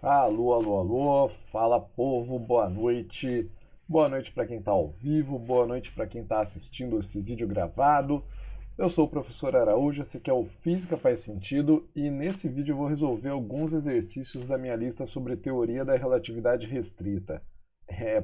Alô, alô, alô, fala povo, boa noite. Boa noite para quem está ao vivo, boa noite para quem está assistindo esse vídeo gravado. Eu sou o professor Araújo, esse aqui é o Física Faz Sentido e nesse vídeo eu vou resolver alguns exercícios da minha lista sobre teoria da relatividade restrita.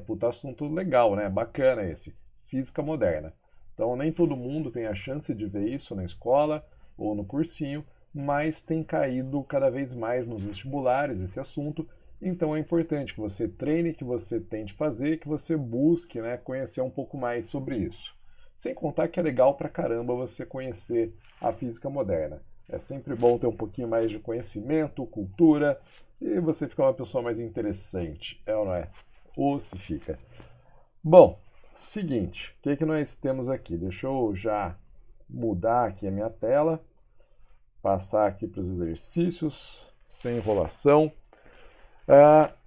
Puta assunto legal, né? Bacana esse. Física moderna. Então nem todo mundo tem a chance de ver isso na escola ou no cursinho, mas tem caído cada vez mais nos vestibulares esse assunto, então é importante que você treine, que você tente fazer, que você busque, né, conhecer um pouco mais sobre isso. Sem contar que é legal pra caramba você conhecer a física moderna. É sempre bom ter um pouquinho mais de conhecimento, cultura, e você ficar uma pessoa mais interessante, é ou não é? Ou se fica. Bom, seguinte, o que é que nós temos aqui? Deixa eu já mudar aqui a minha tela, passar aqui para os exercícios, sem enrolação.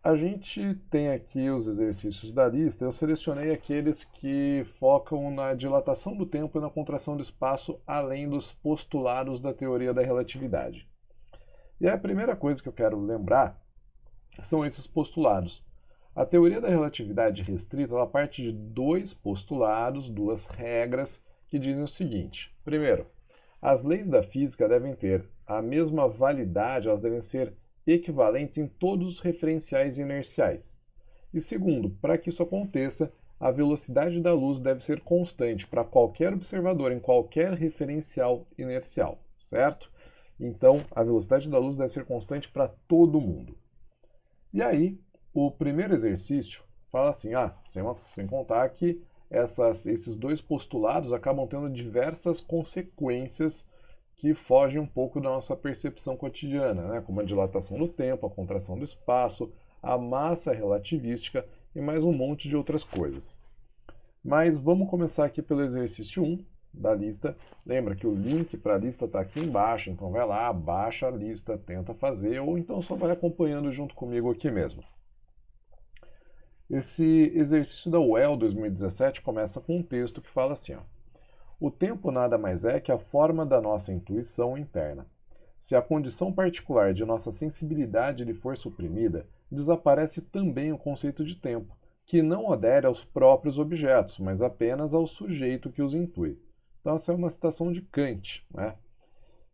A gente tem aqui os exercícios da lista. Eu selecionei aqueles que focam na dilatação do tempo e na contração do espaço, além dos postulados da teoria da relatividade. E a primeira coisa que eu quero lembrar são esses postulados. A teoria da relatividade restrita ela parte de dois postulados, duas regras, que dizem o seguinte. Primeiro, as leis da física devem ter a mesma validade, elas devem ser equivalentes em todos os referenciais inerciais. E segundo, para que isso aconteça, a velocidade da luz deve ser constante para qualquer observador em qualquer referencial inercial, certo? Então, a velocidade da luz deve ser constante para todo mundo. E aí, o primeiro exercício fala assim, sem contar que esses dois postulados acabam tendo diversas consequências que fogem um pouco da nossa percepção cotidiana, né? Como a dilatação do tempo, a contração do espaço, a massa relativística e mais um monte de outras coisas. Mas vamos começar aqui pelo exercício 1 da lista. Lembra que o link para a lista está aqui embaixo, então vai lá, baixa a lista, tenta fazer, ou então só vai acompanhando junto comigo aqui mesmo. Esse exercício da UEL 2017 começa com um texto que fala assim, ó. O tempo nada mais é que a forma da nossa intuição interna. Se a condição particular de nossa sensibilidade lhe for suprimida, desaparece também o conceito de tempo, que não adere aos próprios objetos, mas apenas ao sujeito que os intui. Então, essa é uma citação de Kant, né?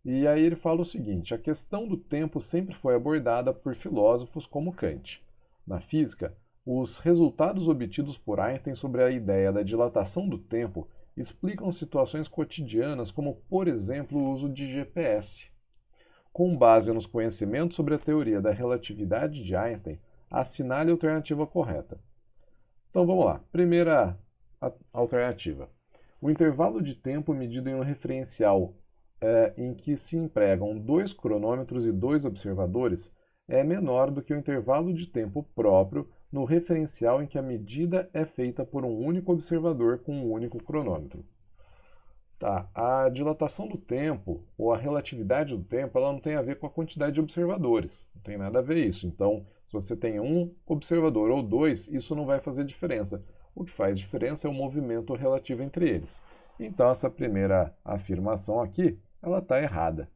E aí ele fala o seguinte: a questão do tempo sempre foi abordada por filósofos como Kant. Na física, os resultados obtidos por Einstein sobre a ideia da dilatação do tempo explicam situações cotidianas, como, por exemplo, o uso de GPS. Com base nos conhecimentos sobre a teoria da relatividade de Einstein, assinale a alternativa correta. Então vamos lá. Primeira alternativa. O intervalo de tempo medido em um referencial em que se empregam 2 cronômetros e 2 observadores é menor do que o intervalo de tempo próprio no referencial em que a medida é feita por um único observador com um único cronômetro. Tá, a dilatação do tempo, ou a relatividade do tempo, ela não tem a ver com a quantidade de observadores. Não tem nada a ver isso. Então, se você tem um observador ou dois, isso não vai fazer diferença. O que faz diferença é o movimento relativo entre eles. Então, essa primeira afirmação aqui, ela está errada.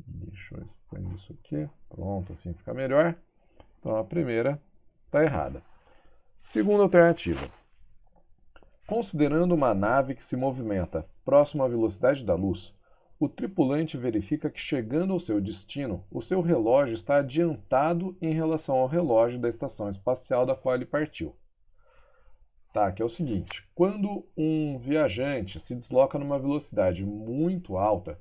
Deixa eu expor isso aqui. Pronto, assim fica melhor. Então, a primeira está errada. Segunda alternativa. Considerando uma nave que se movimenta próximo à velocidade da luz, o tripulante verifica que, chegando ao seu destino, o seu relógio está adiantado em relação ao relógio da estação espacial da qual ele partiu. Tá, que é o seguinte: quando um viajante se desloca numa velocidade muito alta,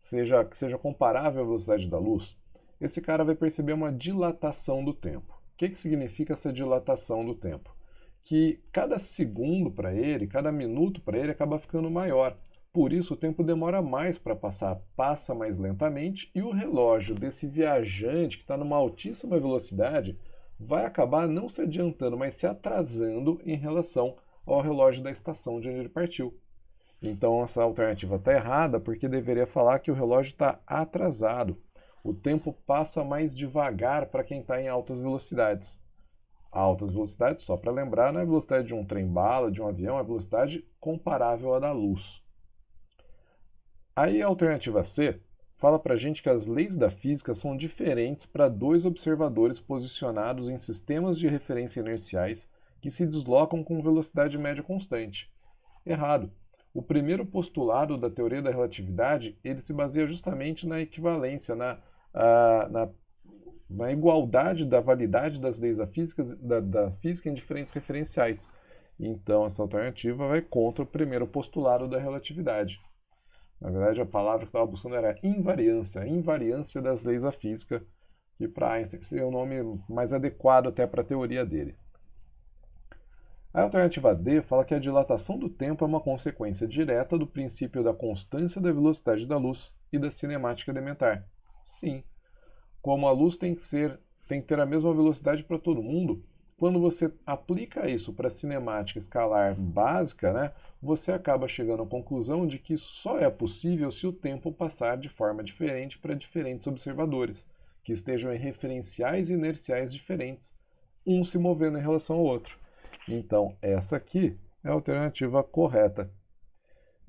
que seja comparável à velocidade da luz, esse cara vai perceber uma dilatação do tempo. O que significa essa dilatação do tempo? Que cada segundo para ele, cada minuto para ele acaba ficando maior. Por isso o tempo demora mais para passar, passa mais lentamente e o relógio desse viajante que está numa altíssima velocidade vai acabar não se adiantando, mas se atrasando em relação ao relógio da estação de onde ele partiu. Então essa alternativa está errada porque deveria falar que o relógio está atrasado. O tempo passa mais devagar para quem está em altas velocidades. Altas velocidades, só para lembrar, não é a velocidade de um trem-bala, de um avião, é a velocidade comparável à da luz. Aí a alternativa C fala para a gente que as leis da física são diferentes para dois observadores posicionados em sistemas de referência inerciais que se deslocam com velocidade média constante. Errado. O primeiro postulado da teoria da relatividade ele se baseia justamente na equivalência, na igualdade da validade das leis da física em diferentes referenciais. Então, essa alternativa vai contra o primeiro postulado da relatividade. Na verdade, a palavra que eu estava buscando era invariância, a invariância das leis da física, que para Einstein seria o nome mais adequado até para a teoria dele. A alternativa D fala que a dilatação do tempo é uma consequência direta do princípio da constância da velocidade da luz e da cinemática elementar. Sim. Como a luz tem que ter a mesma velocidade para todo mundo, quando você aplica isso para a cinemática escalar básica, né, você acaba chegando à conclusão de que isso só é possível se o tempo passar de forma diferente para diferentes observadores, que estejam em referenciais inerciais diferentes, um se movendo em relação ao outro. Então, essa aqui é a alternativa correta.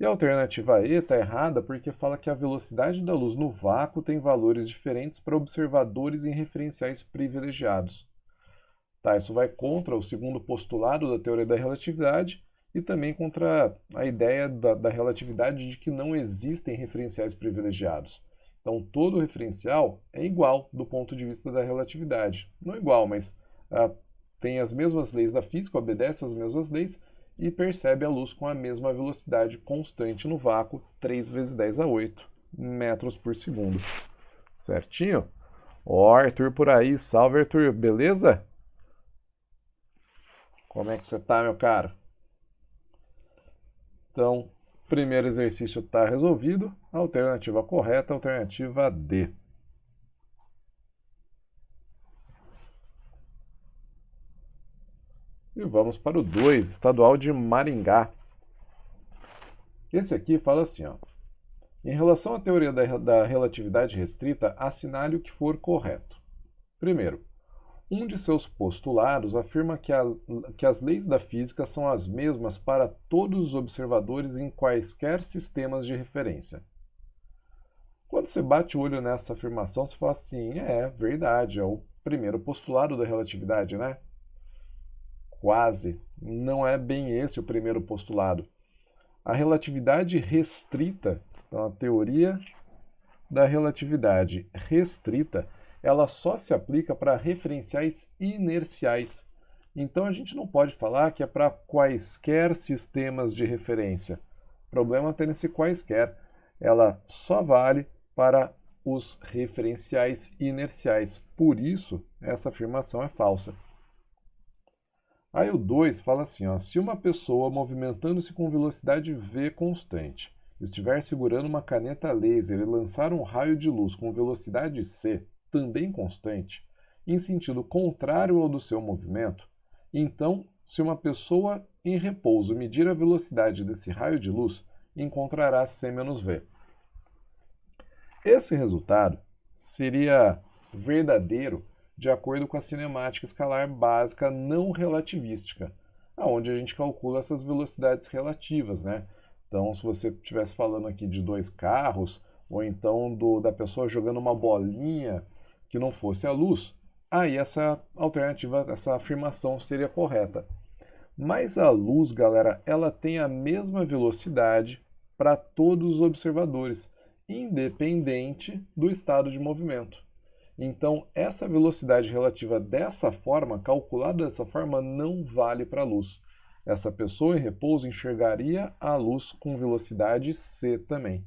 E a alternativa E está errada porque fala que a velocidade da luz no vácuo tem valores diferentes para observadores em referenciais privilegiados. Tá, isso vai contra o segundo postulado da teoria da relatividade e também contra a ideia da relatividade de que não existem referenciais privilegiados. Então, todo referencial é igual do ponto de vista da relatividade. Não igual, mas tem as mesmas leis da física, obedece às mesmas leis e percebe a luz com a mesma velocidade constante no vácuo, 3 vezes 10 a 8 metros por segundo. Certinho? Ó, Arthur por aí. Salve, Arthur. Beleza? Como é que você tá, meu caro? Então, primeiro exercício está resolvido. Alternativa correta, alternativa D. E vamos para o 2, estadual de Maringá. Esse aqui fala assim, ó. Em relação à teoria da relatividade restrita, assinale o que for correto. Primeiro, um de seus postulados afirma que as leis da física são as mesmas para todos os observadores em quaisquer sistemas de referência. Quando você bate o olho nessa afirmação, você fala assim, é verdade, é o primeiro postulado da relatividade, né? Quase. Não é bem esse o primeiro postulado. A relatividade restrita, então a teoria da relatividade restrita, ela só se aplica para referenciais inerciais. Então a gente não pode falar que é para quaisquer sistemas de referência. O problema está nesse quaisquer. Ela só vale para os referenciais inerciais. Por isso, essa afirmação é falsa. Aí o 2 fala assim, ó, se uma pessoa movimentando-se com velocidade v constante estiver segurando uma caneta laser e lançar um raio de luz com velocidade c, também constante, em sentido contrário ao do seu movimento, então, se uma pessoa em repouso medir a velocidade desse raio de luz, encontrará c menos v. Esse resultado seria verdadeiro de acordo com a cinemática escalar básica não relativística, onde a gente calcula essas velocidades relativas, né? Então, se você estivesse falando aqui de dois carros, ou então da pessoa jogando uma bolinha que não fosse a luz, aí essa alternativa, essa afirmação seria correta. Mas a luz, galera, ela tem a mesma velocidade para todos os observadores, independente do estado de movimento. Então, essa velocidade relativa dessa forma, calculada dessa forma, não vale para a luz. Essa pessoa em repouso enxergaria a luz com velocidade c também.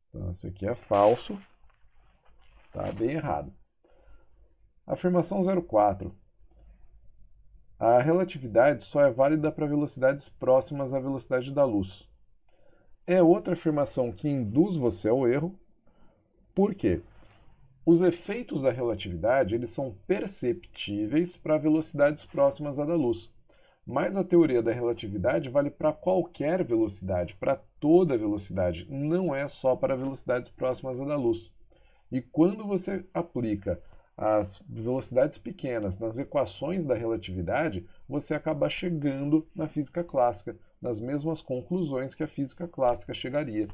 Então, isso aqui é falso. Está bem errado. Afirmação 04. A relatividade só é válida para velocidades próximas à velocidade da luz. É outra afirmação que induz você ao erro. Por quê? Os efeitos da relatividade eles são perceptíveis para velocidades próximas à da luz. Mas a teoria da relatividade vale para qualquer velocidade, para toda velocidade, não é só para velocidades próximas à da luz. E quando você aplica as velocidades pequenas nas equações da relatividade, você acaba chegando na física clássica, nas mesmas conclusões que a física clássica chegaria.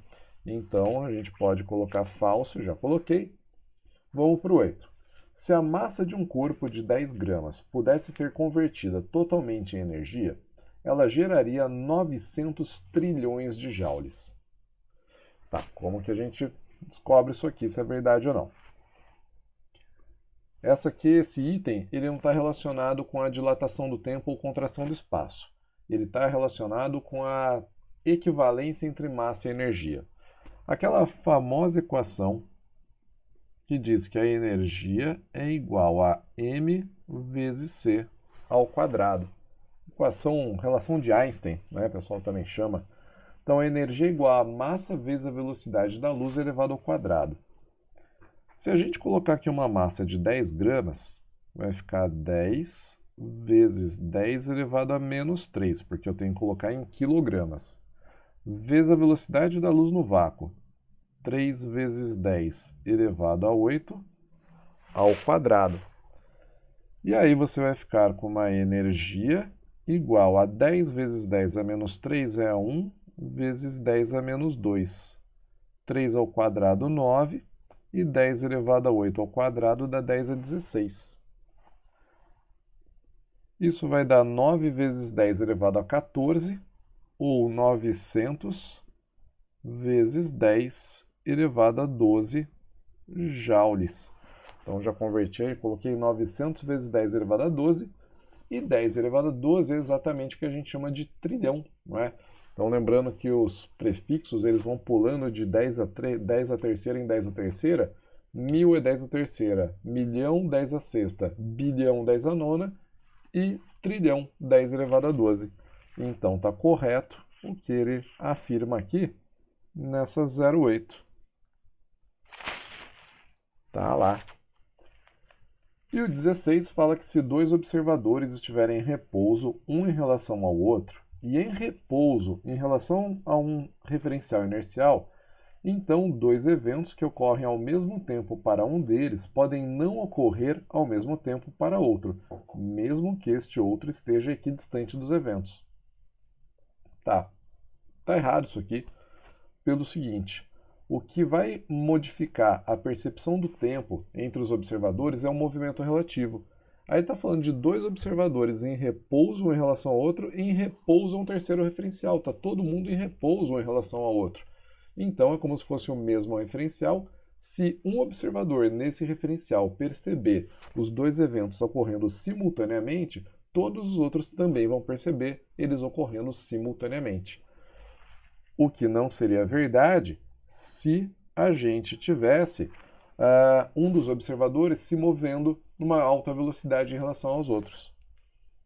Então, a gente pode colocar falso, já coloquei. Vamos para o 8. Se a massa de um corpo de 10 gramas pudesse ser convertida totalmente em energia, ela geraria 900 trilhões de joules. Tá, como que a gente descobre isso aqui, se é verdade ou não? Esse item, ele não está relacionado com a dilatação do tempo ou contração do espaço. Ele está relacionado com a equivalência entre massa e energia. Aquela famosa equação que diz que a energia é igual a m vezes c ao quadrado. Relação de Einstein, né, o pessoal também chama. Então, a energia é igual a massa vezes a velocidade da luz elevado ao quadrado. Se a gente colocar aqui uma massa de 10 gramas, vai ficar 10 vezes 10 elevado a menos 3, porque eu tenho que colocar em quilogramas, vezes a velocidade da luz no vácuo, 3 vezes 10 elevado a 8 ao quadrado. E aí você vai ficar com uma energia igual a 10 vezes 10 a menos 3 é 1, vezes 10 a menos 2. 3 ao quadrado, 9. E 10 elevado a 8 ao quadrado dá 10 a 16. Isso vai dar 9 vezes 10 elevado a 14, ou 900 vezes 10 elevado a 12 joules. Então, já converti aí, coloquei 900 vezes 10 elevado a 12, e 10 elevado a 12 é exatamente o que a gente chama de trilhão, não é? Então, lembrando que os prefixos eles vão pulando de 10 a terceira em 10 a terceira. 1000 é 10 a terceira, milhão 10 a sexta, bilhão 10 a nona e trilhão 10 elevado a 12. Então, está correto o que ele afirma aqui nessa 08. Tá lá. E o 16 fala que se dois observadores estiverem em repouso, um em relação ao outro, e em repouso em relação a um referencial inercial, então dois eventos que ocorrem ao mesmo tempo para um deles podem não ocorrer ao mesmo tempo para outro, mesmo que este outro esteja equidistante dos eventos. Tá errado isso aqui pelo seguinte: o que vai modificar a percepção do tempo entre os observadores é o movimento relativo. Aí está falando de dois observadores em repouso em relação ao outro e em repouso a um terceiro referencial. Está todo mundo em repouso em relação ao outro. Então é como se fosse o mesmo referencial. Se um observador nesse referencial perceber os dois eventos ocorrendo simultaneamente, todos os outros também vão perceber eles ocorrendo simultaneamente. O que não seria verdade se a gente tivesse um dos observadores se movendo numa alta velocidade em relação aos outros.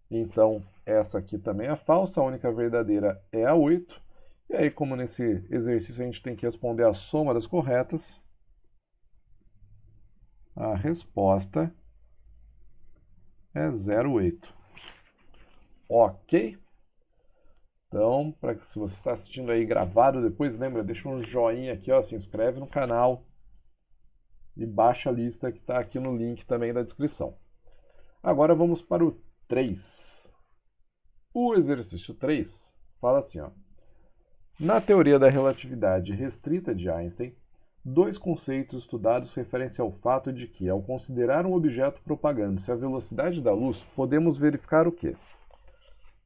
Então, essa aqui também é falsa, a única verdadeira é a 8. E aí, como nesse exercício a gente tem que responder a soma das corretas, a resposta é 0,8. Ok? Então, se você está assistindo aí gravado depois, lembra, deixa um joinha aqui, ó, se inscreve no canal e baixa a lista que está aqui no link também da descrição. Agora vamos para o 3. O exercício 3 fala assim, ó. Na teoria da relatividade restrita de Einstein, dois conceitos estudados referem-se ao fato de que, ao considerar um objeto propagando-se a velocidade da luz, podemos verificar o quê?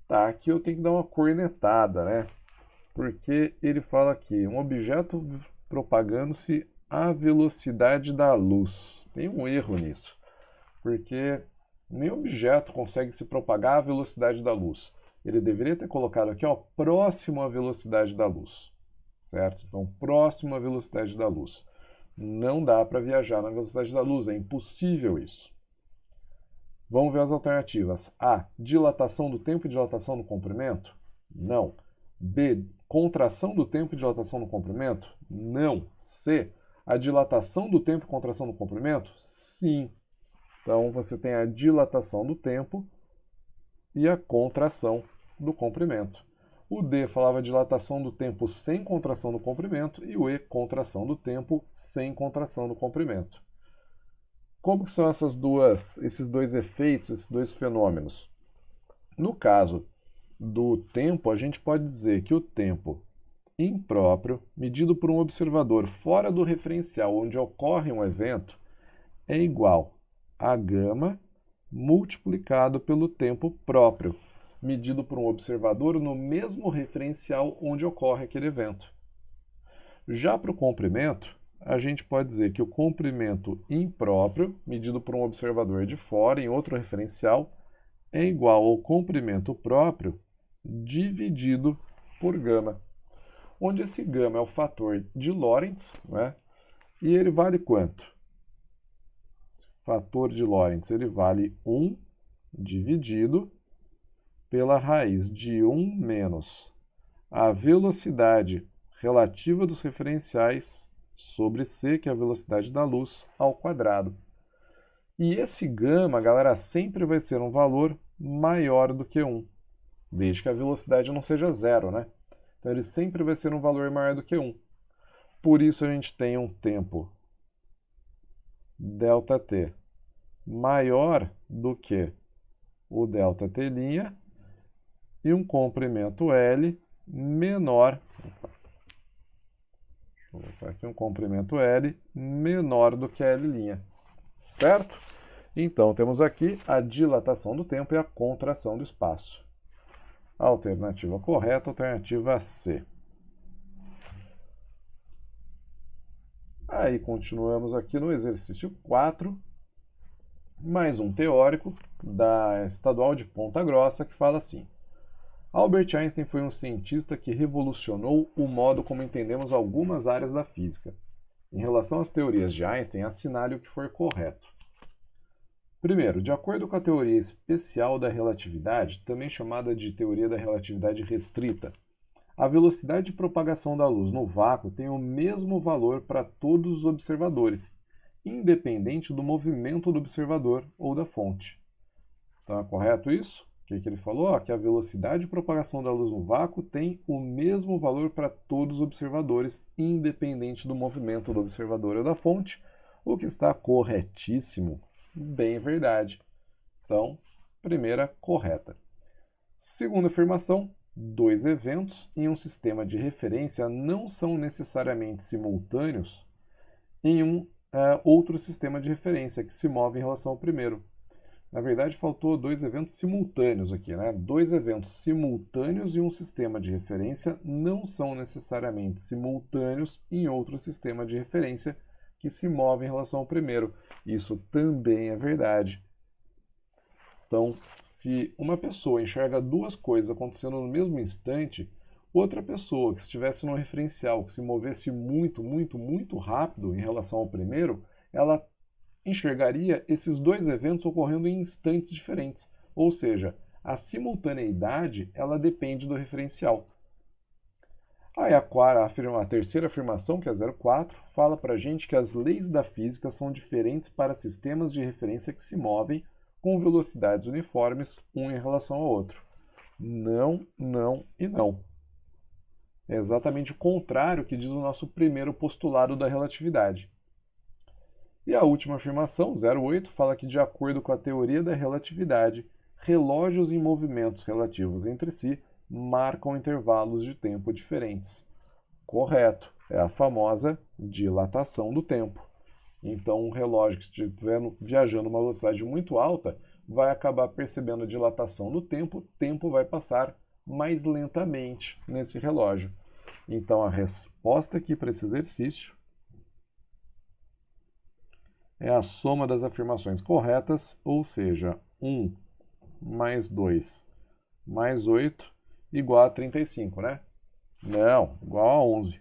Tá, aqui eu tenho que dar uma cornetada, né? Porque ele fala aqui, um objeto propagando-se a velocidade da luz. Tem um erro nisso, porque nenhum objeto consegue se propagar à velocidade da luz. Ele deveria ter colocado aqui, ó, próximo à velocidade da luz, certo? Então, próximo à velocidade da luz. Não dá para viajar na velocidade da luz, é impossível isso. Vamos ver as alternativas. A, dilatação do tempo e dilatação do comprimento? Não. B, contração do tempo e dilatação do comprimento? Não. C, a dilatação do tempo e contração do comprimento? Sim. Então, você tem a dilatação do tempo e a contração do comprimento. O D falava dilatação do tempo sem contração do comprimento e o E, contração do tempo sem contração do comprimento. Como que são esses dois efeitos, esses dois fenômenos? No caso do tempo, a gente pode dizer que o tempo impróprio medido por um observador fora do referencial onde ocorre um evento é igual a gama multiplicado pelo tempo próprio, medido por um observador no mesmo referencial onde ocorre aquele evento. Já para o comprimento, a gente pode dizer que o comprimento impróprio, medido por um observador de fora em outro referencial, é igual ao comprimento próprio dividido por gama, onde esse gama é o fator de Lorentz, né? E ele vale quanto? Fator de Lorentz, ele vale 1 dividido pela raiz de 1 menos a velocidade relativa dos referenciais sobre c, que é a velocidade da luz, ao quadrado. E esse gama, galera, sempre vai ser um valor maior do que 1, desde que a velocidade não seja zero, né? Então ele sempre vai ser um valor maior do que 1. Por isso a gente tem um tempo ΔT maior do que o ΔT' e um comprimento L menor. Deixa eu botar aqui um comprimento L menor do que L'. Certo? Então temos aqui a dilatação do tempo e a contração do espaço. Alternativa correta, alternativa C. Aí continuamos aqui no exercício 4, mais um teórico da Estadual de Ponta Grossa que fala assim: Albert Einstein foi um cientista que revolucionou o modo como entendemos algumas áreas da física. Em relação às teorias de Einstein, assinale o que for correto. Primeiro, de acordo com a teoria especial da relatividade, também chamada de teoria da relatividade restrita, a velocidade de propagação da luz no vácuo tem o mesmo valor para todos os observadores, independente do movimento do observador ou da fonte. Então é correto isso? O que ele falou? Que a velocidade de propagação da luz no vácuo tem o mesmo valor para todos os observadores, independente do movimento do observador ou da fonte, o que está corretíssimo. Bem verdade. Então, primeira correta. Segunda afirmação: dois eventos em um sistema de referência não são necessariamente simultâneos em um outro sistema de referência que se move em relação ao primeiro. Na verdade, faltou dois eventos simultâneos aqui, né? Dois eventos simultâneos em um sistema de referência não são necessariamente simultâneos em outro sistema de referência que se move em relação ao primeiro. Isso também é verdade. Então, se uma pessoa enxerga duas coisas acontecendo no mesmo instante, outra pessoa que estivesse no referencial, que se movesse muito, muito, muito rápido em relação ao primeiro, ela enxergaria esses dois eventos ocorrendo em instantes diferentes. Ou seja, a simultaneidade ela depende do referencial. Aí a terceira afirmação, que é 04, fala para a gente que as leis da física são diferentes para sistemas de referência que se movem com velocidades uniformes, um em relação ao outro. Não, não e não. É exatamente o contrário que diz o nosso primeiro postulado da relatividade. E a última afirmação, 08, fala que, de acordo com a teoria da relatividade, relógios em movimentos relativos entre si marcam intervalos de tempo diferentes. Correto, é a famosa dilatação do tempo. Então, um relógio que estiver viajando uma velocidade muito alta vai acabar percebendo a dilatação do tempo, o tempo vai passar mais lentamente nesse relógio. Então, a resposta aqui para esse exercício é a soma das afirmações corretas, ou seja, 1 mais 2 mais 8 igual a 35, né? Não, igual a 11.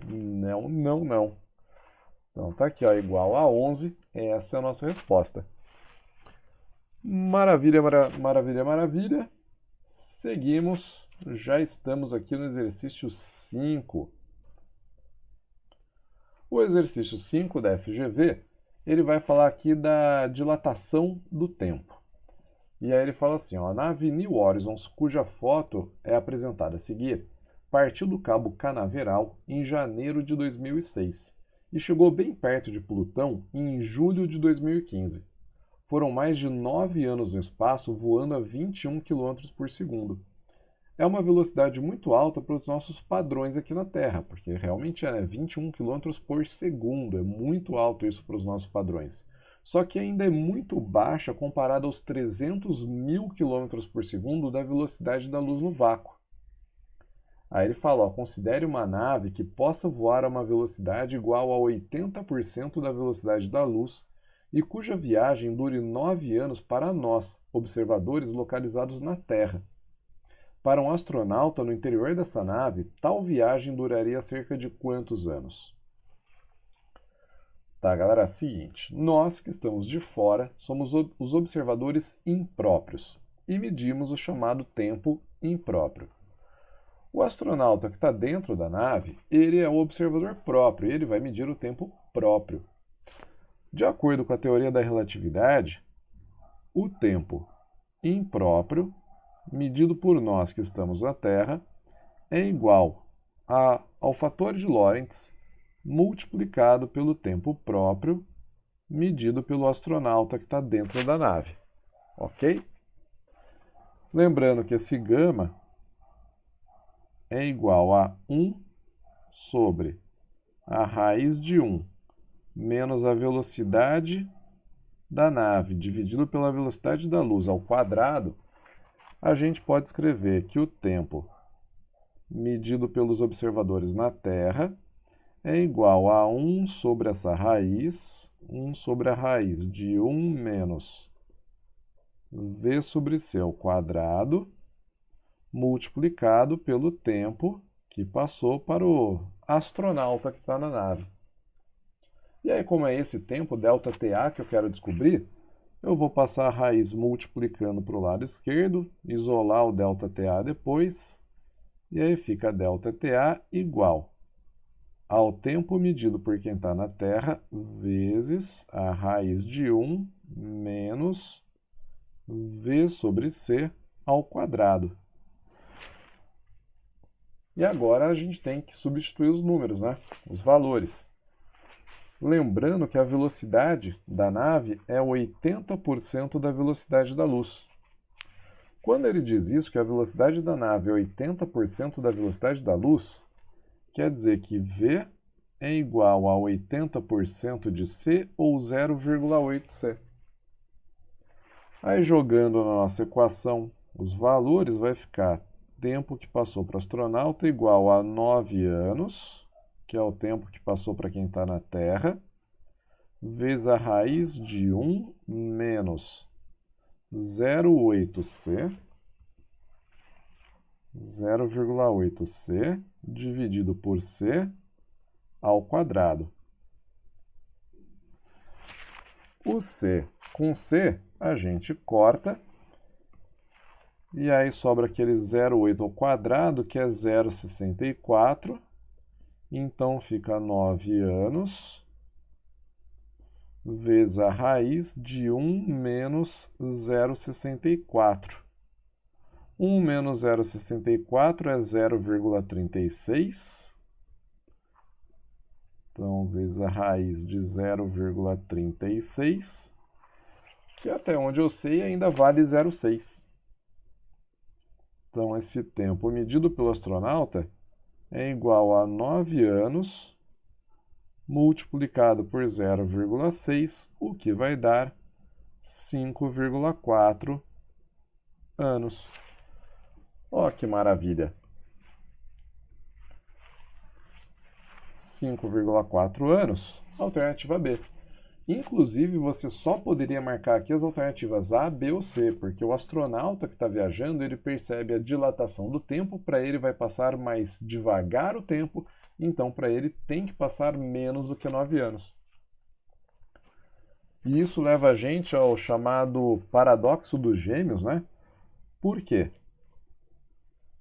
Não, não, não. Então tá aqui, ó, igual a 11. Essa é a nossa resposta. Maravilha, maravilha, maravilha. Seguimos. Já estamos aqui no exercício 5. O exercício 5 da FGV, ele vai falar aqui da dilatação do tempo. E aí ele fala assim, ó, a nave New Horizons, cuja foto é apresentada a seguir, partiu do Cabo Canaveral em janeiro de 2006 e chegou bem perto de Plutão em julho de 2015. Foram mais de 9 anos no espaço voando a 21 km por segundo. é uma velocidade muito alta para os nossos padrões aqui na Terra, porque realmente é 21 km por segundo, é muito alto isso para os nossos padrões. Só que ainda é muito baixa comparada aos 300.000 km por segundo da velocidade da luz no vácuo. Aí ele fala, ó, considere uma nave que possa voar a uma velocidade igual a 80% da velocidade da luz e cuja viagem dure 9 anos para nós, observadores localizados na Terra. Para um astronauta no interior dessa nave, tal viagem duraria cerca de quantos anos? Tá, galera, é o seguinte, nós que estamos de fora somos os observadores impróprios e medimos o chamado tempo impróprio. O astronauta que está dentro da nave, ele é o observador próprio, ele vai medir o tempo próprio. De acordo com a teoria da relatividade, o tempo impróprio, medido por nós que estamos na Terra, é igual ao fator de Lorentz multiplicado pelo tempo próprio, medido pelo astronauta que está dentro da nave. Ok? Lembrando que esse gama é igual a 1 sobre a raiz de 1 menos a velocidade da nave dividido pela velocidade da luz ao quadrado, a gente pode escrever que o tempo medido pelos observadores na Terra é igual a 1 sobre essa raiz, 1 sobre a raiz de 1 menos v sobre c ao quadrado, multiplicado pelo tempo que passou para o astronauta que está na nave. E aí, como é esse tempo, ΔTA, que eu quero descobrir, eu vou passar a raiz multiplicando para o lado esquerdo, isolar o ΔTA depois, e aí fica ΔTA igual ao tempo medido por quem está na Terra, vezes a raiz de 1 menos v sobre c ao quadrado. E agora a gente tem que substituir os números, né? Os valores. Lembrando que a velocidade da nave é 80% da velocidade da luz. Quando ele diz isso, que a velocidade da nave é 80% da velocidade da luz, quer dizer que v é igual a 80% de c ou 0,8c. Aí jogando na nossa equação os valores, vai ficar tempo que passou para o astronauta igual a 9 anos, que é o tempo que passou para quem está na Terra, vezes a raiz de 1 menos 0,8c, 0,8c dividido por c ao quadrado. O c com c a gente corta, e aí sobra aquele 0,8 ao quadrado, que é 0,64. Então fica 9 anos vezes a raiz de 1 menos 0,64. 1 menos 0,64 é 0,36. Então, vezes a raiz de 0,36, que até onde eu sei ainda vale 0,6. Então, esse tempo medido pelo astronauta é igual a 9 anos multiplicado por 0,6, o que vai dar 5,4 anos. Ó, que maravilha! 5,4 anos, alternativa B. Inclusive, você só poderia marcar aqui as alternativas A, B ou C, porque o astronauta que está viajando, ele percebe a dilatação do tempo, para ele vai passar mais devagar o tempo, então para ele tem que passar menos do que 9 anos. E isso leva a gente ao chamado paradoxo dos gêmeos, né? Por quê?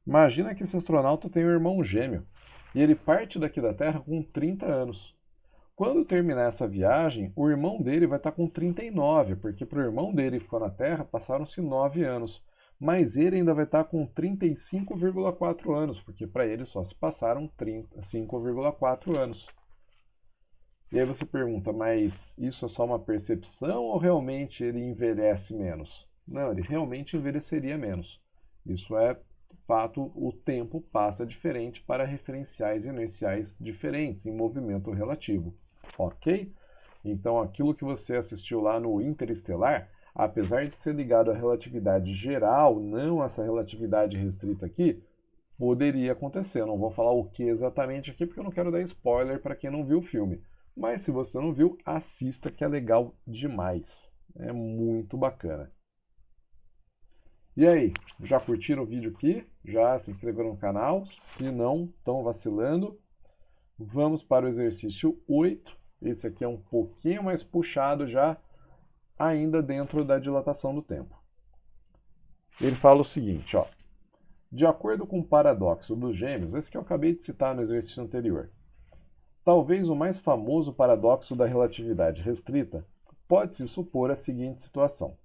Imagina que esse astronauta tem um irmão gêmeo, e ele parte daqui da Terra com 30 anos. Quando terminar essa viagem, o irmão dele vai estar com 39, porque para o irmão dele que ficou na Terra passaram-se 9 anos. Mas ele ainda vai estar com 35,4 anos, porque para ele só se passaram 5,4 anos. E aí você pergunta, mas isso é só uma percepção ou realmente ele envelhece menos? Não, ele realmente envelheceria menos. Isso é fato, o tempo passa diferente para referenciais inerciais diferentes em movimento relativo, ok? Então, aquilo que você assistiu lá no Interestelar, apesar de ser ligado à relatividade geral, não essa relatividade restrita aqui, poderia acontecer. Eu não vou falar o que exatamente aqui, porque eu não quero dar spoiler para quem não viu o filme. Mas se você não viu, assista que é legal demais. É muito bacana. E aí, já curtiram o vídeo aqui? Já se inscreveram no canal? Se não, estão vacilando. Vamos para o exercício 8. Esse aqui é um pouquinho mais puxado já, ainda dentro da dilatação do tempo. Ele fala o seguinte, ó. De acordo com o paradoxo dos gêmeos, esse que eu acabei de citar no exercício anterior, talvez o mais famoso paradoxo da relatividade restrita, pode-se supor a seguinte situação.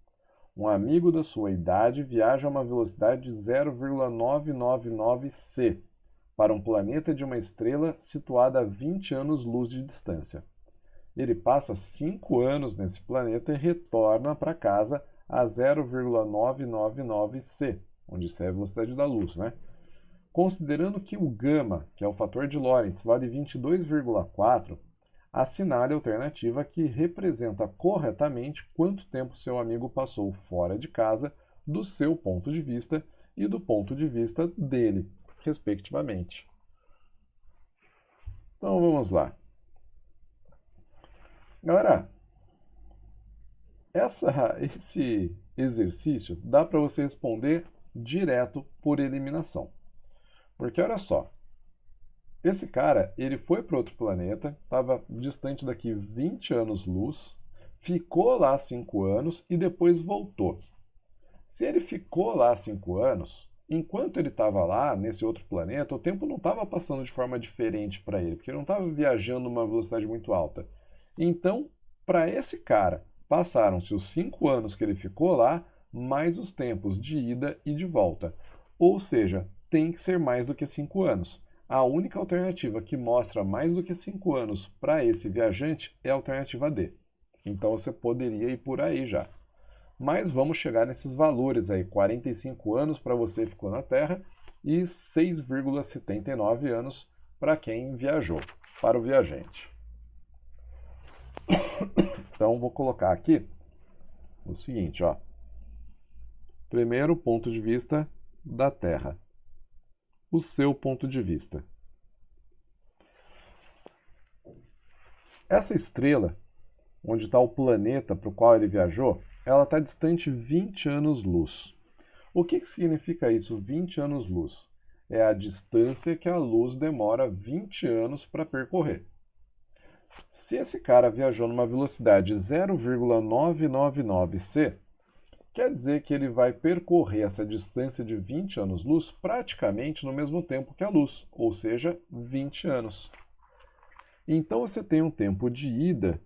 Um amigo da sua idade viaja a uma velocidade de 0,999 c para um planeta de uma estrela situada a 20 anos-luz de distância. Ele passa 5 anos nesse planeta e retorna para casa a 0,999 c, onde isso é a velocidade da luz, né? Considerando que o gama, que é o fator de Lorentz, vale 22,4, assinale a alternativa que representa corretamente quanto tempo seu amigo passou fora de casa do seu ponto de vista e do ponto de vista dele, respectivamente. Então vamos lá. Galera, esse exercício dá para você responder direto por eliminação. Porque olha só, esse cara, ele foi para outro planeta, estava distante daqui 20 anos-luz, ficou lá 5 anos e depois voltou. Se ele ficou lá 5 anos, enquanto ele estava lá, nesse outro planeta, o tempo não estava passando de forma diferente para ele, porque ele não estava viajando numa velocidade muito alta. Então, para esse cara, passaram-se os 5 anos que ele ficou lá, mais os tempos de ida e de volta. Ou seja, tem que ser mais do que 5 anos. A única alternativa que mostra mais do que 5 anos para esse viajante é a alternativa D. Então você poderia ir por aí já. Mas vamos chegar nesses valores aí, 45 anos para você que ficou na Terra e 6,79 anos para quem viajou, para o viajante. Então vou colocar aqui o seguinte, ó. Primeiro ponto de vista da Terra. O seu ponto de vista. Essa estrela, onde está o planeta para o qual ele viajou, ela está distante 20 anos-luz. O que significa isso, 20 anos-luz? É a distância que a luz demora 20 anos para percorrer. Se esse cara viajou numa velocidade 0,999 c, quer dizer que ele vai percorrer essa distância de 20 anos-luz praticamente no mesmo tempo que a luz, ou seja, 20 anos. Então você tem um tempo de ida,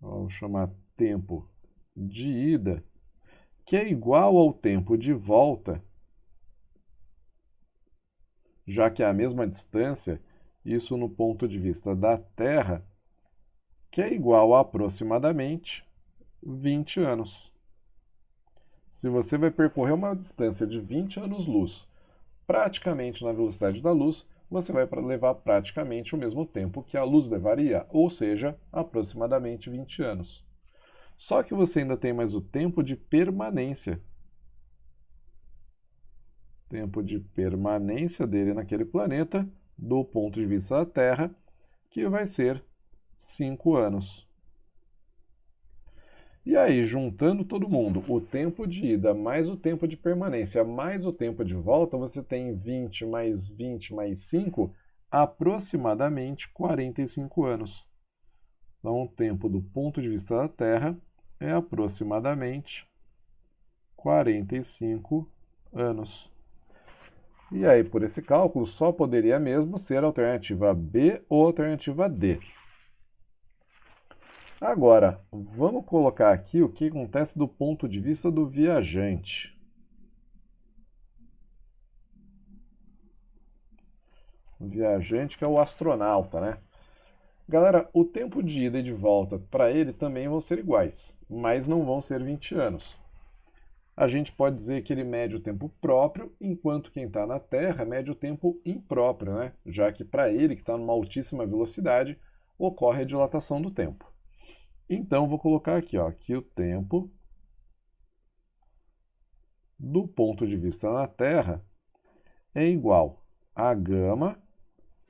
vamos chamar tempo de ida, que é igual ao tempo de volta, já que é a mesma distância, isso no ponto de vista da Terra, que é igual a aproximadamente 20 anos. Se você vai percorrer uma distância de 20 anos-luz, praticamente na velocidade da luz, você vai levar praticamente o mesmo tempo que a luz levaria, ou seja, aproximadamente 20 anos. Só que você ainda tem mais o tempo de permanência. Tempo de permanência dele naquele planeta, do ponto de vista da Terra, que vai ser 5 anos. E aí, juntando todo mundo, o tempo de ida mais o tempo de permanência mais o tempo de volta, você tem 20 mais 20 mais 5, aproximadamente 45 anos. Então, o tempo do ponto de vista da Terra é aproximadamente 45 anos. E aí, por esse cálculo, só poderia mesmo ser a alternativa B ou a alternativa D. Agora, vamos colocar aqui o que acontece do ponto de vista do viajante. O viajante que é o astronauta, né? Galera, o tempo de ida e de volta para ele também vão ser iguais, mas não vão ser 20 anos. a gente pode dizer que ele mede o tempo próprio, enquanto quem está na Terra mede o tempo impróprio, né? Já que para ele, que está numa altíssima velocidade, ocorre a dilatação do tempo. Então, vou colocar aqui, ó, que o tempo do ponto de vista na Terra é igual a gama,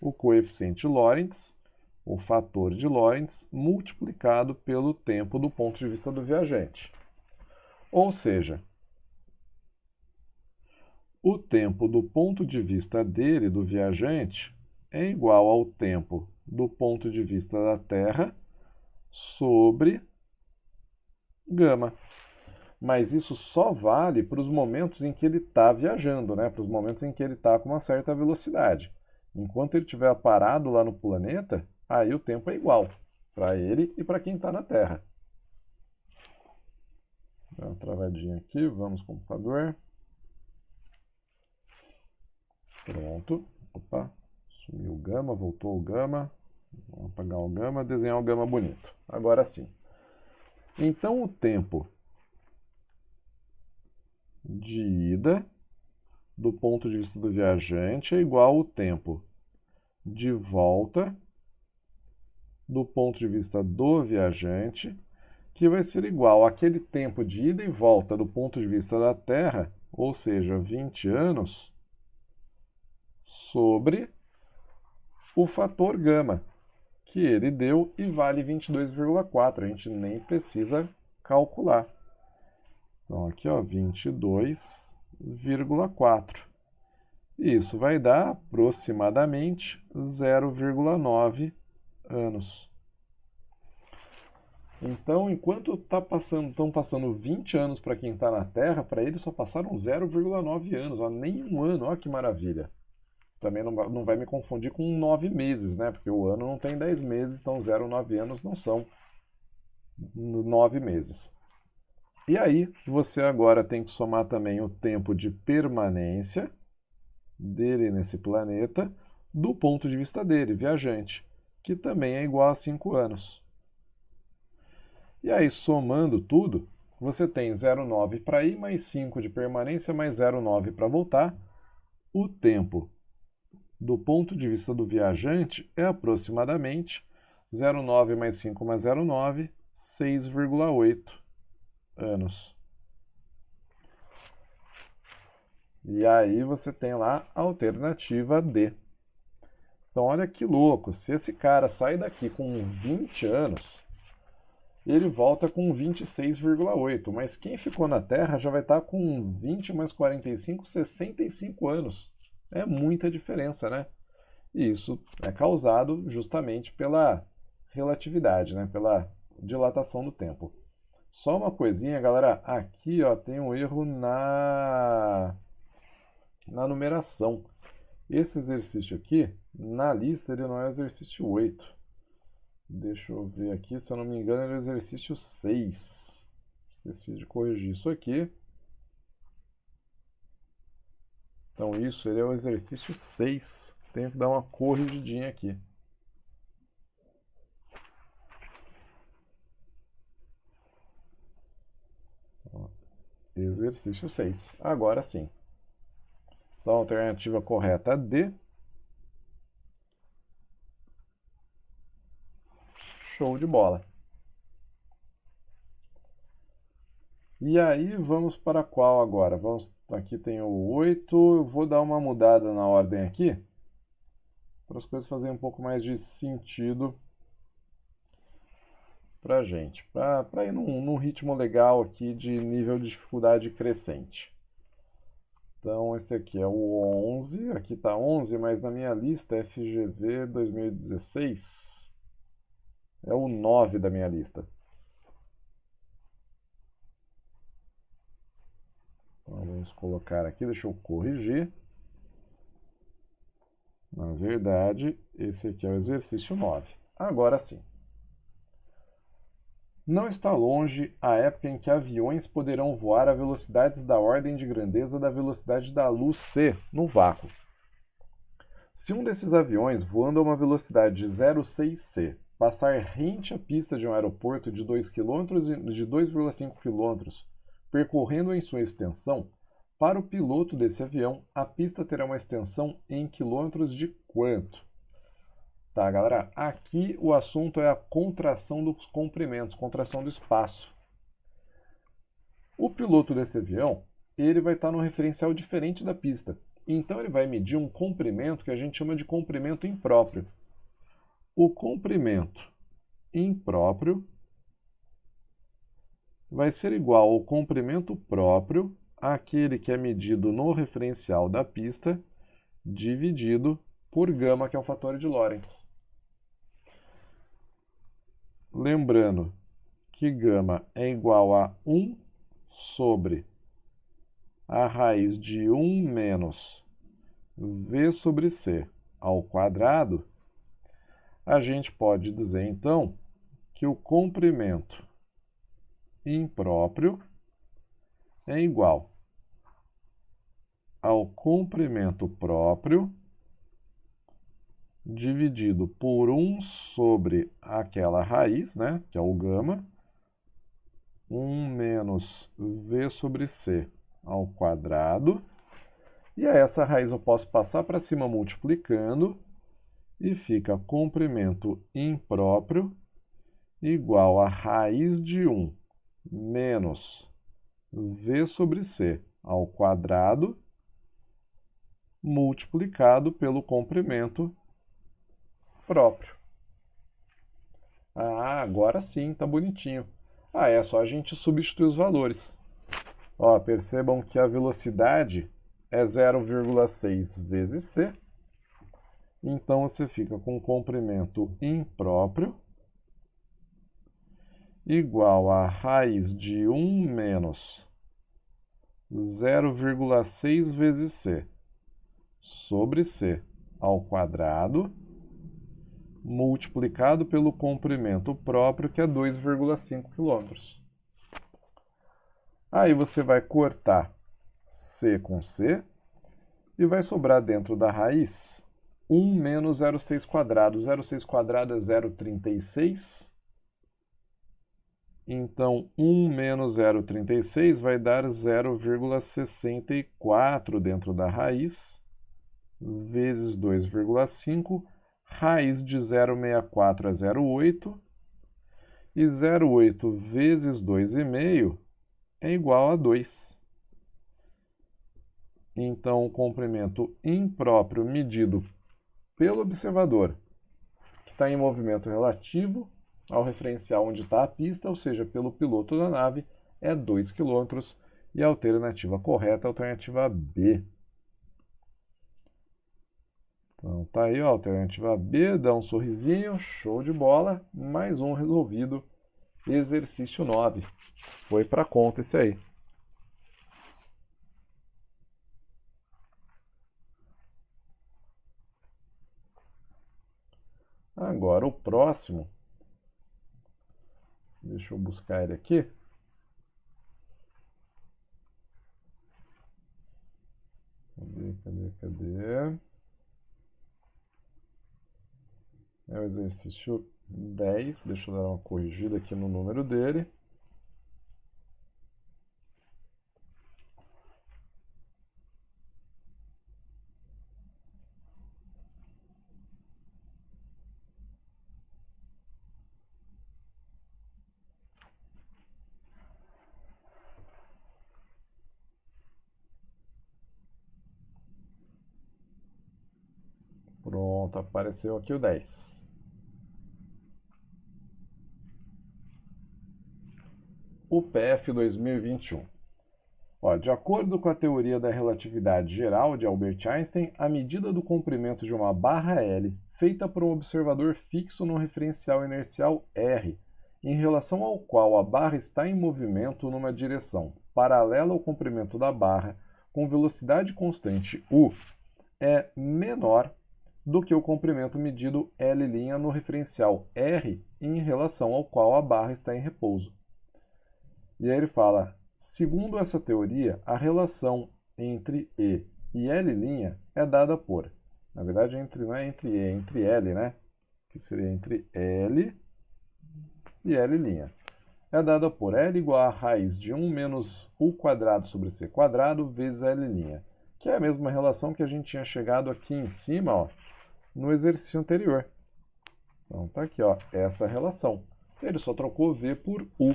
o coeficiente Lorentz, o fator de Lorentz, multiplicado pelo tempo do ponto de vista do viajante. Ou seja, o tempo do ponto de vista dele, do viajante, é igual ao tempo do ponto de vista da Terra sobre gama. Mas isso só vale para os momentos em que ele está viajando, né? Para os momentos em que ele está com uma certa velocidade. Enquanto ele estiver parado lá no planeta, aí o tempo é igual para ele e para quem está na Terra. Dá uma travadinha aqui, vamos computador. Pronto. Opa, sumiu o gama, voltou o gama. Vamos apagar o gama, desenhar o gama bonito. Agora sim. Então o tempo de ida do ponto de vista do viajante é igual ao tempo de volta do ponto de vista do viajante, que vai ser igual àquele tempo de ida e volta do ponto de vista da Terra, ou seja, 20 anos, sobre o fator gama, que ele deu e vale 22,4. A gente nem precisa calcular. Então, aqui, ó, 22,4. Isso vai dar aproximadamente 0,9 anos. Então, enquanto estão passando 20 anos para quem está na Terra, para ele só passaram 0,9 anos, ó, nem um ano, ó que maravilha. Também não vai me confundir com 9 meses, né? Porque o ano não tem 10 meses, então 0,9 anos não são 9 meses. E aí, você agora tem que somar também o tempo de permanência dele nesse planeta, do ponto de vista dele, viajante, que também é igual a 5 anos. E aí, somando tudo, você tem 0,9 para ir, mais 5 de permanência, mais 0,9 para voltar. O tempo do ponto de vista do viajante é aproximadamente 0,9 mais 5 mais 0,9, 6,8 anos. E aí você tem lá a alternativa D. Então olha que louco, se esse cara sai daqui com 20 anos, ele volta com 26,8, mas quem ficou na Terra já vai estar com 20 mais 45, 65 anos. É muita diferença, né? E isso é causado justamente pela relatividade, né? Pela dilatação do tempo. Só uma coisinha, galera, aqui ó, tem um erro na numeração. Esse exercício aqui, na lista, ele não é o exercício 8. Deixa eu ver aqui, se eu não me engano, ele é o exercício 6. Esqueci de corrigir isso aqui. Então, isso ele é o exercício 6. Tenho que dar uma corrigidinha aqui. Exercício 6. Agora sim. Então, a alternativa correta é D. Show de bola. E aí, vamos para qual agora? Aqui tem o 8. Eu vou dar uma mudada na ordem aqui, para as coisas fazerem um pouco mais de sentido para a gente. Para ir num ritmo legal aqui de nível de dificuldade crescente. Então, esse aqui é o 11. Aqui está 11, mas na minha lista FGV 2016 é o 9 da minha lista. Então, vamos colocar aqui, deixa eu corrigir. Na verdade, esse aqui é o exercício 9. Agora sim. Não está longe a época em que aviões poderão voar a velocidades da ordem de grandeza da velocidade da luz c no vácuo. Se um desses aviões, voando a uma velocidade de 0,6 c, passar rente à pista de um aeroporto de 2 km e de 2,5 km percorrendo em sua extensão, para o piloto desse avião, a pista terá uma extensão em quilômetros de quanto? Tá, galera? Aqui o assunto é a contração dos comprimentos, contração do espaço. O piloto desse avião, ele vai estar num referencial diferente da pista. Então ele vai medir um comprimento que a gente chama de comprimento impróprio. O comprimento impróprio vai ser igual ao comprimento próprio, aquele que é medido no referencial da pista, dividido por gama, que é o fator de Lorentz. Lembrando que gama é igual a 1 sobre a raiz de 1 menos v sobre c ao quadrado, a gente pode dizer, então, que o comprimento impróprio é igual ao comprimento próprio dividido por 1 sobre aquela raiz, né, que é o gama, 1 menos v sobre c ao quadrado. E a essa raiz eu posso passar para cima multiplicando, e fica comprimento impróprio igual a raiz de 1 menos v sobre c ao quadrado multiplicado pelo comprimento próprio. Ah, agora sim, tá bonitinho. Ah, é só a gente substituir os valores. Ó, percebam que a velocidade é 0,6 vezes c. Então você fica com comprimento impróprio igual a raiz de 1 menos 0,6 vezes c sobre c ao quadrado multiplicado pelo comprimento próprio, que é 2,5 km. Aí você vai cortar c com c e vai sobrar dentro da raiz 1 menos 0,6 quadrado. 0,6 quadrado é 0,36. Então, 1 menos 0,36 vai dar 0,64 dentro da raiz, vezes 2,5. Raiz de 0,64 é 0,8. E 0,8 vezes 2,5 é igual a 2. Então, o comprimento impróprio medido pelo observador, que está em movimento relativo ao referencial onde está a pista, ou seja, pelo piloto da nave, é 2 km. E a alternativa correta é a alternativa B. Então, tá aí, ó, a alternativa B, dá um sorrisinho, show de bola, mais um resolvido, exercício 9. Foi para conta esse aí. Agora o próximo, deixa eu buscar ele aqui. Cadê? É o exercício 10, deixa eu dar uma corrigida aqui no número dele. Pronto, apareceu aqui o 10. O PF 2021. Ó, de acordo com a teoria da relatividade geral de Albert Einstein, a medida do comprimento de uma barra L, feita por um observador fixo no referencial inercial R, em relação ao qual a barra está em movimento numa direção paralela ao comprimento da barra, com velocidade constante u, é menor do que o comprimento medido L' no referencial R, em relação ao qual a barra está em repouso. E aí ele fala: segundo essa teoria, a relação entre E e L' é dada por, na verdade não é entre E, é entre L, né? Que seria entre L e L'. é dada por L igual a raiz de 1 menos U quadrado sobre C quadrado vezes L', que é a mesma relação que a gente tinha chegado aqui em cima, ó, no exercício anterior. Então, tá aqui, ó, essa relação. Ele só trocou V por U.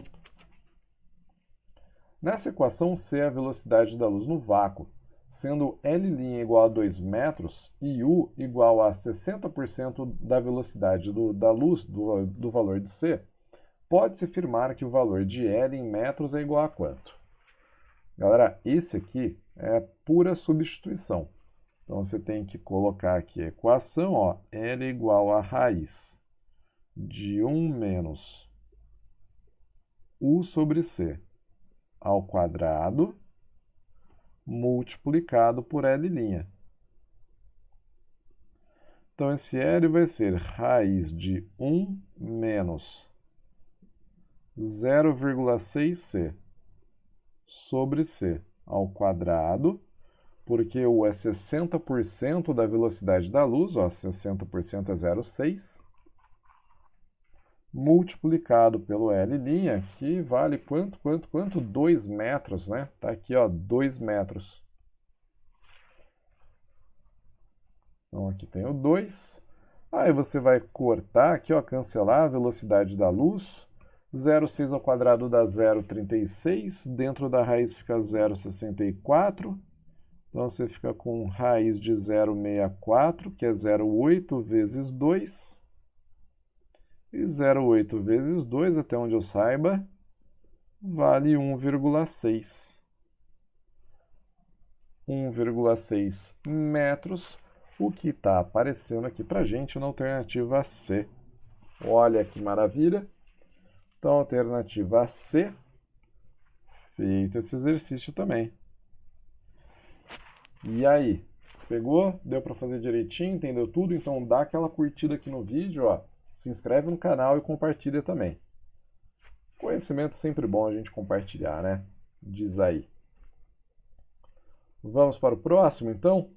Nessa equação, C é a velocidade da luz no vácuo, sendo L' igual a 2 metros e U igual a 60% da velocidade da luz do valor de C, pode-se afirmar que o valor de L em metros é igual a quanto? Galera, esse aqui é pura substituição. Então, você tem que colocar aqui a equação, ó, L igual a raiz de 1 menos U sobre C ao quadrado multiplicado por L'. Então, esse L vai ser raiz de 1 menos 0,6C sobre C ao quadrado, porque U é 60% da velocidade da luz, ó, 60% é 0,6, multiplicado pelo L', que vale quanto? 2 metros, né? Tá aqui, ó, 2 metros. Então, aqui tem o 2. Aí você vai cortar aqui, ó, cancelar a velocidade da luz. 0,6 ao quadrado dá 0,36. Dentro da raiz fica 0,64. Então, você fica com raiz de 0,64, que é 0,8 vezes 2. E 0,8 vezes 2, até onde eu saiba, vale 1,6. 1,6 metros, o que está aparecendo aqui para a gente na alternativa C. Olha que maravilha! Então, alternativa C, feito esse exercício também. E aí, pegou? Deu para fazer direitinho? Entendeu tudo? Então, dá aquela curtida aqui no vídeo, ó. Se inscreve no canal e compartilha também. Conhecimento é sempre bom a gente compartilhar, né? Diz aí. Vamos para o próximo, então?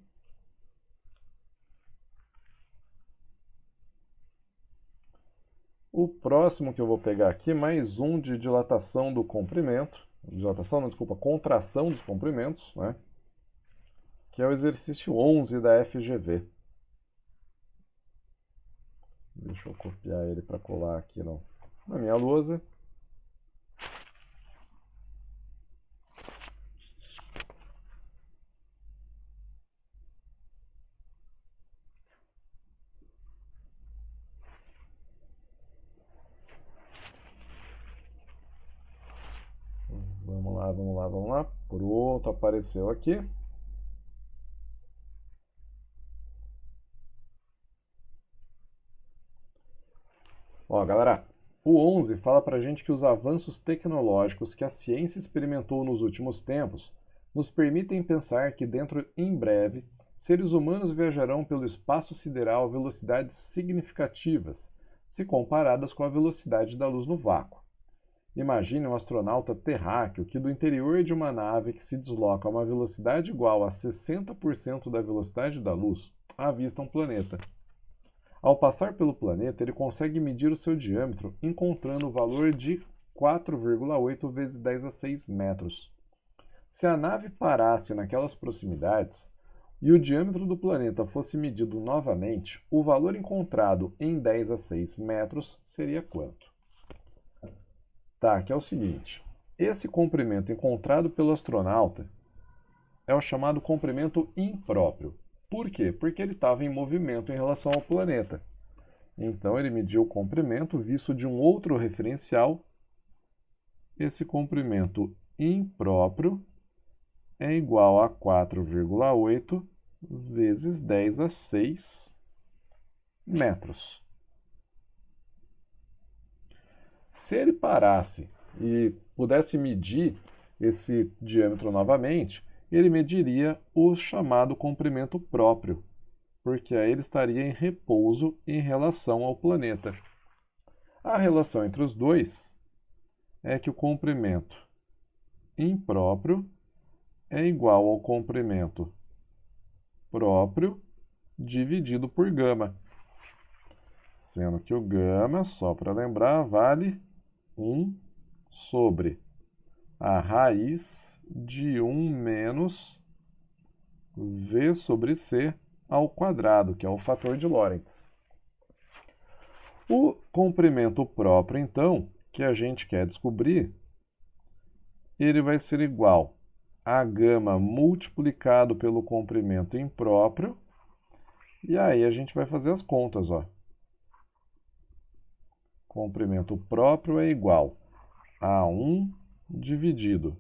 O próximo que eu vou pegar aqui, mais um de dilatação do comprimento. Dilatação, não, desculpa, contração dos comprimentos, né? Que é o exercício 11 da FGV. Deixa eu copiar ele para colar aqui na minha lousa. Vamos lá. Pronto, apareceu aqui. Ó, galera, o 11 fala pra gente que os avanços tecnológicos que a ciência experimentou nos últimos tempos nos permitem pensar que em breve, seres humanos viajarão pelo espaço sideral a velocidades significativas, se comparadas com a velocidade da luz no vácuo. Imagine um astronauta terráqueo que do interior de uma nave que se desloca a uma velocidade igual a 60% da velocidade da luz, avista um planeta. Ao passar pelo planeta, ele consegue medir o seu diâmetro, encontrando o valor de 4,8 vezes 10 a 6 metros. Se a nave parasse naquelas proximidades e o diâmetro do planeta fosse medido novamente, o valor encontrado em 10 a 6 metros seria quanto? Tá, que é o seguinte, esse comprimento encontrado pelo astronauta é o chamado comprimento impróprio. Por quê? Porque ele estava em movimento em relação ao planeta. Então, ele mediu o comprimento visto de um outro referencial. Esse comprimento impróprio é igual a 4,8 vezes 10 a 6 metros. Se ele parasse e pudesse medir esse diâmetro novamente, ele mediria o chamado comprimento próprio, porque aí ele estaria em repouso em relação ao planeta. A relação entre os dois é que o comprimento impróprio é igual ao comprimento próprio dividido por gama, sendo que o gama, só para lembrar, vale 1 sobre a raiz de 1 menos v sobre c ao quadrado, que é o fator de Lorentz. O comprimento próprio, então, que a gente quer descobrir, ele vai ser igual a gama multiplicado pelo comprimento impróprio, e aí a gente vai fazer as contas, ó. Comprimento próprio é igual a 1 dividido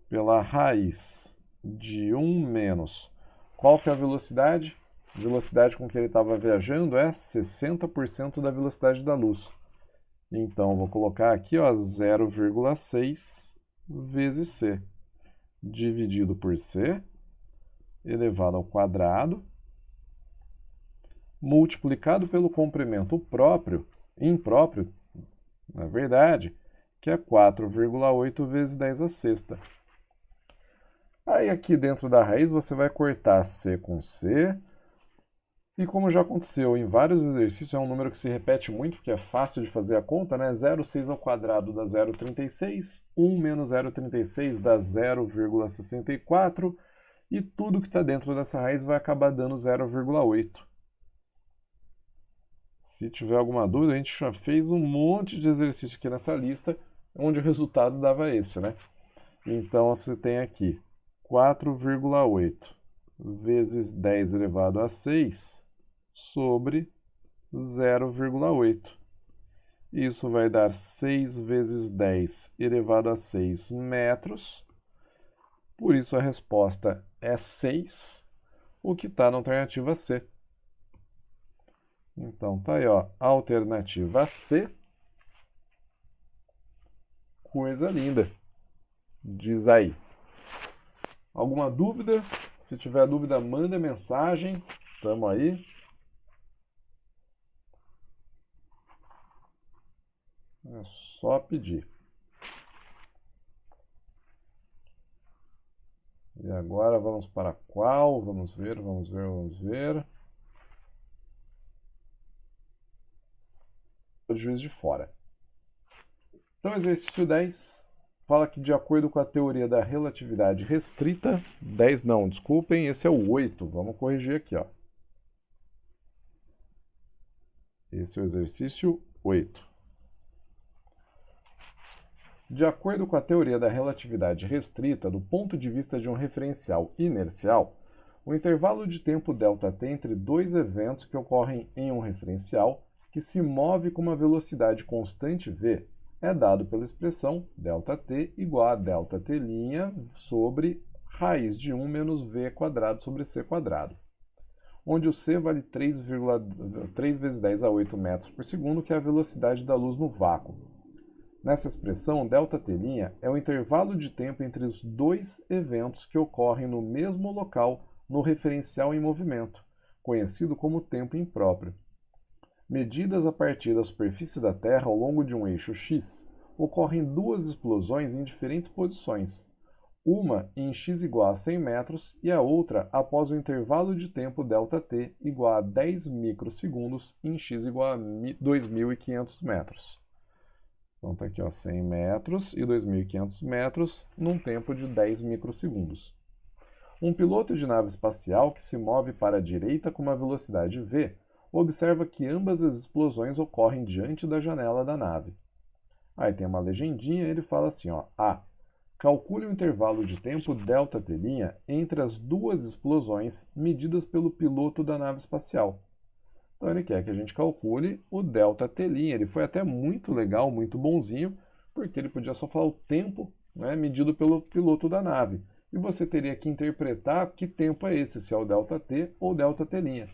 pela raiz de 1 menos. Qual que é a velocidade? A velocidade com que ele estava viajando é 60% da velocidade da luz. Então, eu vou colocar aqui 0,6 vezes c, dividido por c, elevado ao quadrado, multiplicado pelo comprimento próprio, impróprio, na verdade, que é 4,8 vezes 10 a sexta. Aí aqui dentro da raiz você vai cortar c com c, e como já aconteceu em vários exercícios, é um número que se repete muito, porque é fácil de fazer a conta, né? 0,6 ao quadrado dá 0,36, 1 menos 0,36 dá 0,64, e tudo que está dentro dessa raiz vai acabar dando 0,8. Se tiver alguma dúvida, a gente já fez um monte de exercício aqui nessa lista, onde o resultado dava esse, né? Então, você tem aqui 4,8 vezes 10 elevado a 6 sobre 0,8. Isso vai dar 6 vezes 10 elevado a 6 metros. Por isso, a resposta é 6, o que está na alternativa C. Então, tá aí, ó, alternativa C. Coisa linda. Diz aí. Alguma dúvida? Se tiver dúvida, manda mensagem. Tamo aí. É só pedir. E agora vamos para qual? Vamos ver. O Juiz de Fora. Então, exercício 10 fala que, de acordo com a teoria da relatividade restrita, 10 não, desculpem, esse é o 8. Vamos corrigir aqui, ó. Esse é o exercício 8. De acordo com a teoria da relatividade restrita, do ponto de vista de um referencial inercial, o intervalo de tempo ΔT entre dois eventos que ocorrem em um referencial que se move com uma velocidade constante v é dado pela expressão ΔT igual a ΔT' sobre raiz de 1 menos v quadrado sobre c quadrado, onde o c vale 3 vezes 10 a 8 metros por segundo, que é a velocidade da luz no vácuo. Nessa expressão, ΔT' é o intervalo de tempo entre os dois eventos que ocorrem no mesmo local no referencial em movimento, conhecido como tempo impróprio. Medidas a partir da superfície da Terra ao longo de um eixo x, ocorrem duas explosões em diferentes posições, uma em x igual a 100 metros e a outra após o intervalo de tempo ΔT igual a 10 microsegundos em x igual a 2.500 metros. Então está aqui, ó, 100 metros e 2.500 metros num tempo de 10 microsegundos. Um piloto de nave espacial que se move para a direita com uma velocidade v observa que ambas as explosões ocorrem diante da janela da nave. Aí tem uma legendinha, ele fala assim, ó, A. Calcule o intervalo de tempo ΔT' entre as duas explosões medidas pelo piloto da nave espacial. Então ele quer que a gente calcule o ΔT'. Ele foi até muito legal, muito bonzinho, porque ele podia só falar o tempo, né, medido pelo piloto da nave. E você teria que interpretar que tempo é esse, se é o ΔT ou ΔT'.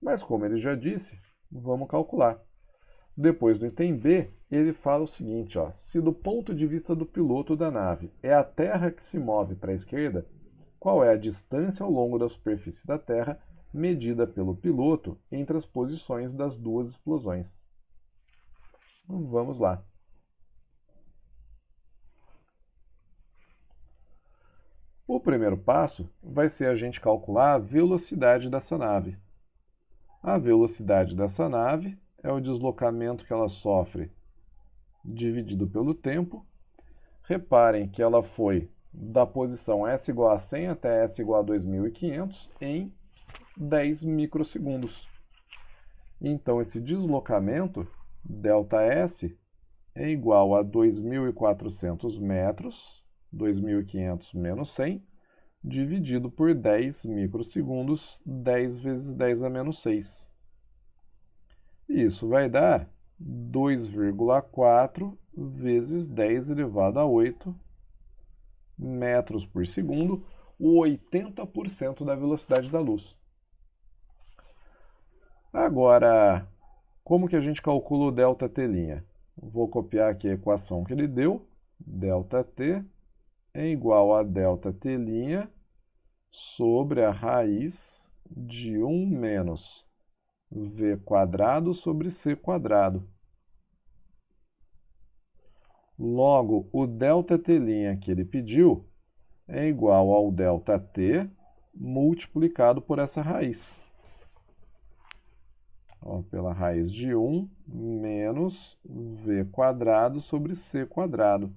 Mas como ele já disse, vamos calcular. Depois do item B, ele fala o seguinte, ó, se do ponto de vista do piloto da nave é a Terra que se move para a esquerda, qual é a distância ao longo da superfície da Terra medida pelo piloto entre as posições das duas explosões? Vamos lá. O primeiro passo vai ser a gente calcular a velocidade dessa nave. A velocidade dessa nave é o deslocamento que ela sofre dividido pelo tempo, reparem que ela foi da posição S igual a 100 até S igual a 2.500 em 10 microsegundos. Então, esse deslocamento, ΔS, é igual a 2.400 metros, 2.500 menos 100, dividido por 10 microsegundos, 10 vezes 10 a menos 6. Isso vai dar 2,4 vezes 10 elevado a 8 metros por segundo, o 80% da velocidade da luz. Agora, como que a gente calcula o ΔT'? Vou copiar aqui a equação que ele deu. ΔT é igual a ΔT' sobre a raiz de 1 menos V quadrado sobre C quadrado. Logo, o ΔT' que ele pediu é igual ao ΔT multiplicado por essa raiz. Então, pela raiz de 1 menos V quadrado sobre C quadrado.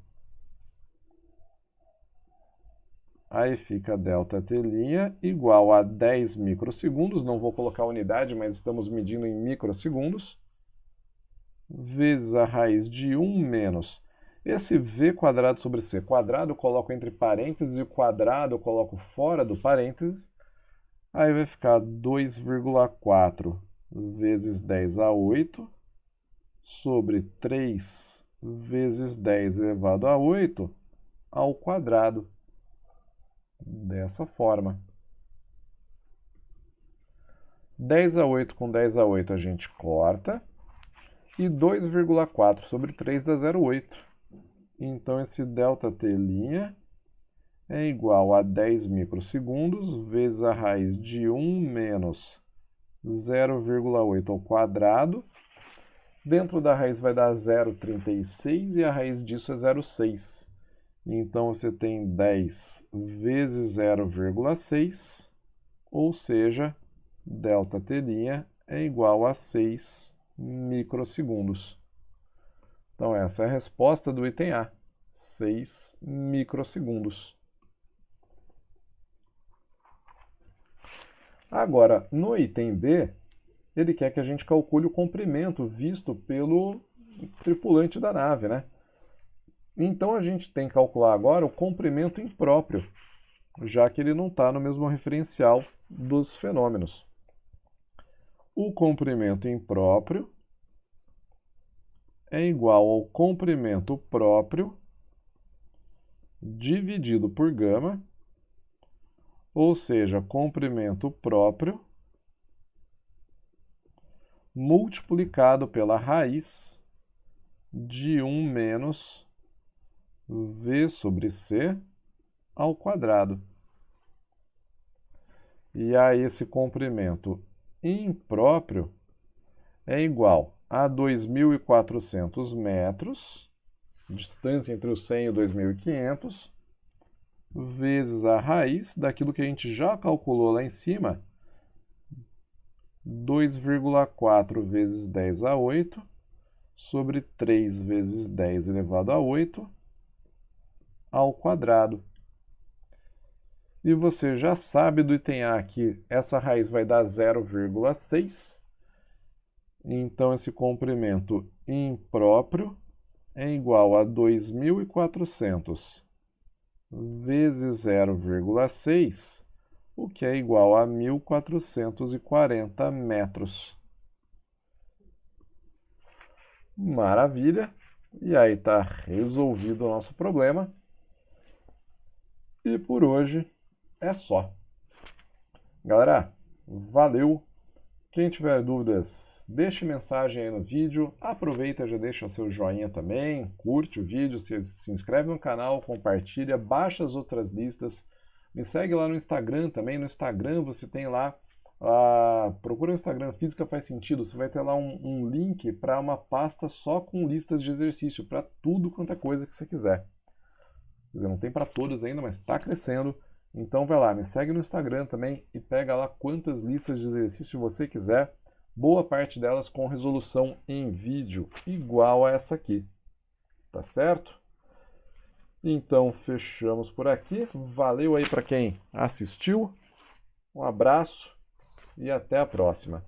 Aí fica ΔT' igual a 10 microsegundos, não vou colocar unidade, mas estamos medindo em microsegundos, vezes a raiz de 1 menos. Esse V quadrado sobre C quadrado eu coloco entre parênteses e o quadrado eu coloco fora do parênteses. Aí vai ficar 2,4 vezes 10 a 8 sobre 3 vezes 10 elevado a 8 ao quadrado. Dessa forma. 10 a 8 com 10 a 8 a gente corta. E 2,4 sobre 3 dá 0,8. Então, esse ΔT' é igual a 10 microsegundos vezes a raiz de 1 menos 0,8 ao quadrado. Dentro da raiz vai dar 0,36 e a raiz disso é 0,6. Então, você tem 10 vezes 0,6, ou seja, ΔT' é igual a 6 microsegundos. Então, essa é a resposta do item A, 6 microsegundos. Agora, no item B, ele quer que a gente calcule o comprimento visto pelo tripulante da nave, né? Então, a gente tem que calcular agora o comprimento impróprio, já que ele não está no mesmo referencial dos fenômenos. O comprimento impróprio é igual ao comprimento próprio dividido por gama, ou seja, comprimento próprio multiplicado pela raiz de 1 menos V sobre C ao quadrado. E aí esse comprimento impróprio é igual a 2.400 metros, distância entre o 100 e o 2.500, vezes a raiz daquilo que a gente já calculou lá em cima, 2,4 vezes 10 a 8, sobre 3 vezes 10 elevado a 8, ao quadrado. E você já sabe do item A que essa raiz vai dar 0,6. Então, esse comprimento impróprio é igual a 2.400 vezes 0,6, o que é igual a 1.440 metros. Maravilha! E aí está resolvido o nosso problema. E por hoje é só. Galera, valeu! Quem tiver dúvidas, deixe mensagem aí no vídeo. Aproveita, já deixa o seu joinha também, curte o vídeo, se inscreve no canal, compartilha, baixa as outras listas. Me segue lá no Instagram também. No Instagram você tem lá, procura no Instagram Física Faz Sentido, você vai ter lá um link para uma pasta só com listas de exercício, para tudo quanto é coisa que você quiser. Quer dizer, não tem para todas ainda, mas está crescendo. Então vai lá, me segue no Instagram também e pega lá quantas listas de exercício você quiser. Boa parte delas com resolução em vídeo, igual a essa aqui. Tá certo? Então, fechamos por aqui. Valeu aí para quem assistiu. Um abraço e até a próxima.